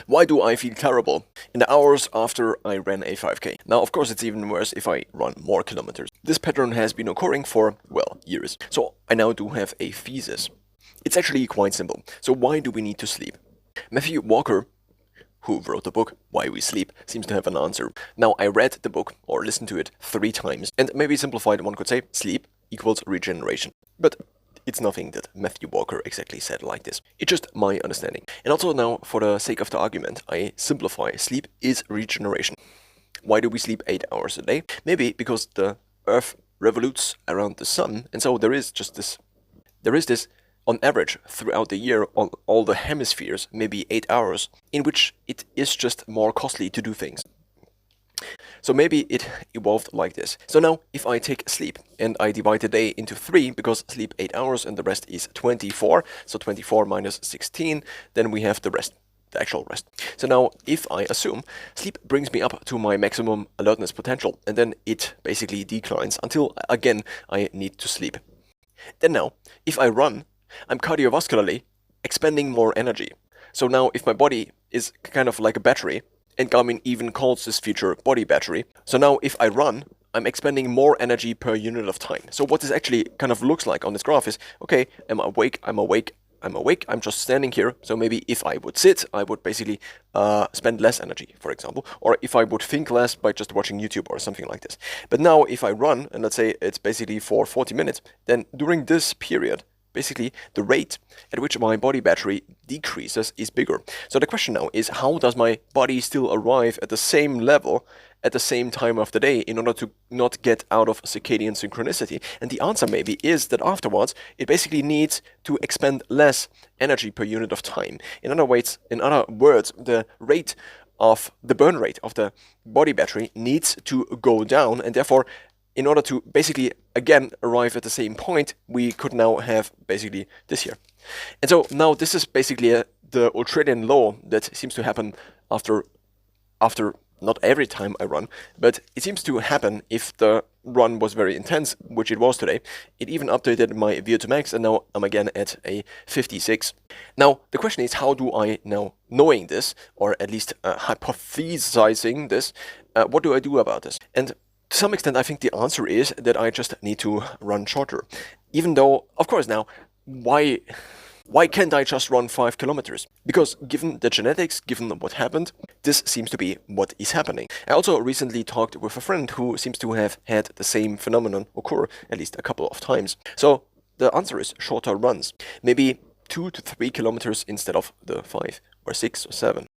Why do I feel terrible in the hours after I ran a 5K? Now, of course, it's even worse if I run more kilometers. This pattern has been occurring for, well, years. So I now do have a thesis. It's actually quite simple. So why do we need to sleep? Matthew Walker, who wrote the book Why We Sleep, seems to have an answer. Now, I read the book, or listened to it 3 times, and maybe simplified, one could say, sleep equals regeneration. But it's nothing that Matthew Walker exactly said like this. It's just my understanding. And also now, for the sake of the argument, I simplify. Sleep is regeneration. Why do we sleep 8 hours a day? Maybe because the Earth revolutes around the sun, and so there is this, on average, throughout the year, on all the hemispheres, maybe 8 hours, in which it is just more costly to do things. So maybe it evolved like this. So now, if I take sleep and I divide the day into 3, because sleep 8 hours and the rest is 24, so 24 minus 16, then we have the rest, the actual rest. So now, if I assume sleep brings me up to my maximum alertness potential, and then it basically declines until, again, I need to sleep. Then now, if I run, I'm cardiovascularly expending more energy. So now, if my body is kind of like a battery, and Garmin even calls this feature body battery. So now if I run, I'm expending more energy per unit of time. So what this actually kind of looks like on this graph is, okay, I'm awake, I'm just standing here. So maybe if I would sit, I would basically spend less energy, for example. Or if I would think less by just watching YouTube or something like this. But now if I run, and let's say it's basically for 40 minutes, then during this period, basically, the rate at which my body battery decreases is bigger. So the question now is, how does my body still arrive at the same level at the same time of the day in order to not get out of circadian synchronicity? And the answer maybe is that afterwards, it basically needs to expend less energy per unit of time. In other words, the rate of the burn rate of the body battery needs to go down, and therefore, in order to basically, again, arrive at the same point, we could now have basically this here. And so now this is basically the Ultradian law that seems to happen after not every time I run, but it seems to happen if the run was very intense, which it was today. It even updated my VO2 max, and now I'm again at a 56. Now, the question is, how do I now, knowing this, or at least hypothesizing this, what do I do about this? And to some extent, I think the answer is that I just need to run shorter. Even though, of course, now, why can't I just run 5 kilometers? Because given the genetics, given what happened, this seems to be what is happening. I also recently talked with a friend who seems to have had the same phenomenon occur at least a couple of times. So the answer is shorter runs. Maybe 2 to 3 kilometers instead of the 5 or 6 or 7.